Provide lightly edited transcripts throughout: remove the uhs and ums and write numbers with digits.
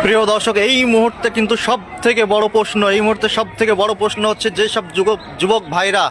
প্রিয় দর্শক, এই মুহূর্তে কিন্তু সবথেকে বড় প্রশ্ন হচ্ছে যেসব যুবক ভাইরা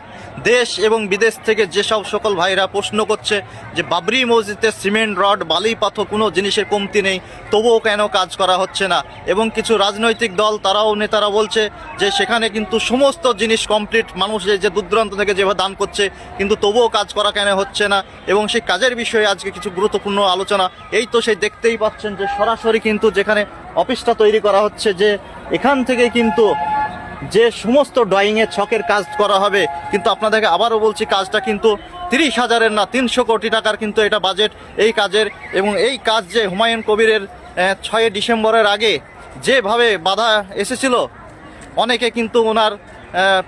দেশ এবং বিদেশ থেকে যেসব সকল ভাইরা প্রশ্ন করছে যে বাবরি মসজিদে সিমেন্ট রড বালি পাথর কোনো জিনিসের কমতি নেই, তবুও কেন কাজ করা হচ্ছে না। এবং কিছু রাজনৈতিক দল নেতারা বলছে যে সেখানে কিন্তু সমস্ত জিনিস কমপ্লিট, মানুষ যে দূর দূরান্ত থেকে যেভাবে দান করছে, কিন্তু তবুও কাজ করা কেন হচ্ছে না। এবং সেই কাজের বিষয়ে আজকে কিছু গুরুত্বপূর্ণ আলোচনা। এই তো সেই দেখতেই পাচ্ছেন যে সরাসরি কিন্তু যেখানে অফিসটা তৈরি করা হচ্ছে, যে এখান থেকে কিন্তু যে সমস্ত ড্রয়িংয়ের ছকের কাজ করা হবে, কিন্তু আপনাদেরকে আবারও বলছি কাজটা কিন্তু 30,000-এর না 300 কোটি টাকার কিন্তু এটা বাজেট এই কাজের। এবং এই কাজ যে হুমায়ুন কবিরের 6 ডিসেম্বরের আগে যেভাবে বাধা এসেছিল, অনেকে কিন্তু ওনার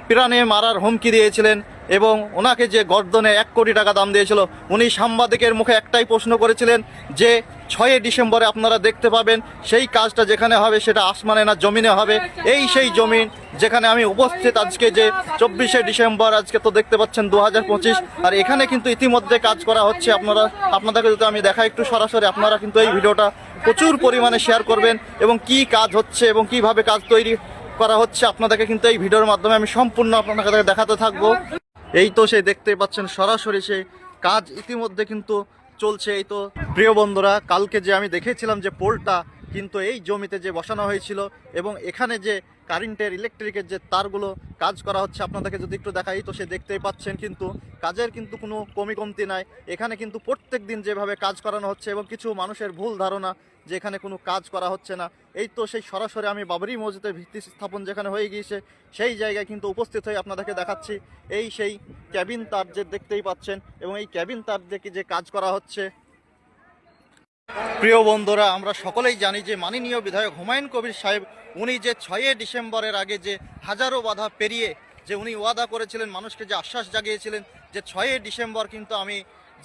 প্রাণে মারার হুমকি দিয়েছিলেন এবং ওনাকে যে গর্দনে 1 কোটি টাকা দাম দিয়েছিল, উনি সাংবাদিকের মুখে একটাই প্রশ্ন করেছিলেন যে 6 ডিসেম্বরে আপনারা দেখতে পাবেন সেই কাজটা যেখানে হবে সেটা আসমানে না জমিনে হবে। এই সেই জমিন যেখানে আমি উপস্থিত আজকে, যে 24শে ডিসেম্বর, আজকে তো দেখতে পাচ্ছেন 2025, আর এখানে কিন্তু ইতিমধ্যে কাজ করা হচ্ছে। আপনাদেরকে যদি আমি দেখাই একটু সরাসরি, আপনারা কিন্তু এই ভিডিওটা প্রচুর পরিমাণে শেয়ার করবেন এবং কি কাজ হচ্ছে এবং কিভাবে কাজ তৈরি করা হচ্ছে আপনাদেরকে কিন্তু এই ভিডিওর মাধ্যমে আমি সম্পূর্ণ আপনাদের দেখাতে থাকবো। এই তো সেই দেখতেই পাচ্ছেন সরাসরি সেই কাজ ইতিমধ্যে কিন্তু চলছে। এই তো প্রিয় বন্ধুরা, কালকে যে আমি দেখেছিলাম যে পোলটা কিন্তু এই জমিতে যে বসানো হয়েছিল এবং এখানে যে কারেন্টের ইলেকট্রিকের যে তারগুলো কাজ করা হচ্ছে, আপনাদেরকে যদি একটু দেখাই, তো সে দেখতেই পাচ্ছেন কিন্তু কাজের কিন্তু কোনো কমতি নাই। এখানে কিন্তু প্রত্যেক দিন যেভাবে কাজ করানো হচ্ছে এবং কিছু মানুষের ভুল ধারণা যে এখানে কোনো কাজ করা হচ্ছে না। এই তো সেই সরাসরি আমি বাবরি মসজিদের ভিত্তি স্থাপন যেখানে হয়ে গিয়েছে সেই জায়গায় কিন্তু উপস্থিত হয়ে আপনাদেরকে দেখাচ্ছি। এই সেই ক্যাবিন তার যে দেখতেই পাচ্ছেন এবং এই ক্যাবিন তার দেখে যে কাজ করা হচ্ছে। প্রিয় বন্ধুরা, আমরা সকলেই জানি যে মাননীয় বিধায়ক হুমায়ুন কবির সাহেব, উনি যে 6 ডিসেম্বরের আগে যে হাজারো বাধা পেরিয়ে যে উনি ওয়াদা করেছিলেন, মানুষকে যে আশ্বাস জাগিয়েছিলেন যে 6 ডিসেম্বর কিন্তু আমি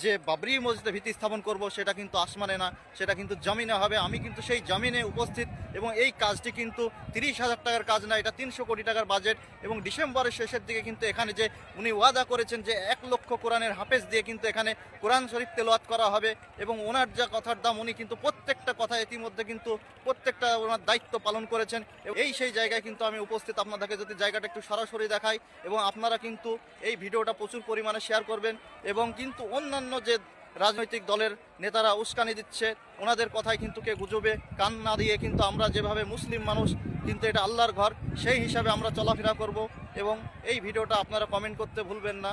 যে বাবরি মসজিদে ভিত্তি স্থাপন করব, সেটা কিন্তু আসমানে না, সেটা কিন্তু জমিনে হবে। আমি কিন্তু সেই জমিনে উপস্থিত এবং এই কাজটি কিন্তু 30,000 টাকার কাজ না, এটা 300 কোটি টাকার বাজেট। এবং ডিসেম্বরের শেষের দিকে কিন্তু এখানে যে উনি ওয়াদা করেছেন যে 1 লক্ষ কোরআনের হাফেজ দিয়ে কিন্তু এখানে কোরআন শরীফ তেলাওয়াত করা হবে এবং ওনার যা কথার দাম, উনি কিন্তু প্রত্যেকটা কথা ইতিমধ্যে কিন্তু প্রত্যেকটা ওনার দায়িত্ব পালন করেছেন। এই সেই জায়গায় কিন্তু আমি উপস্থিত। আপনাদেরকে যদি জায়গাটা একটু সরাসরি দেখাই এবং আপনারা কিন্তু এই ভিডিওটা প্রচুর পরিমাণে শেয়ার করবেন এবং কিন্তু অন্যান্য যে রাজনৈতিক দলের নেতারা উস্কানি দিচ্ছে, ওনাদের কথায় কিন্তু কে গুজবে কান না দিয়ে কিন্তু আমরা যেভাবে মুসলিম মানুষ, কিন্তু এটা আল্লাহর ঘর, সেই হিসাবে আমরা চলাফেরা করব। এবং এই ভিডিওটা আপনারা কমেন্ট করতে ভুলবেন না।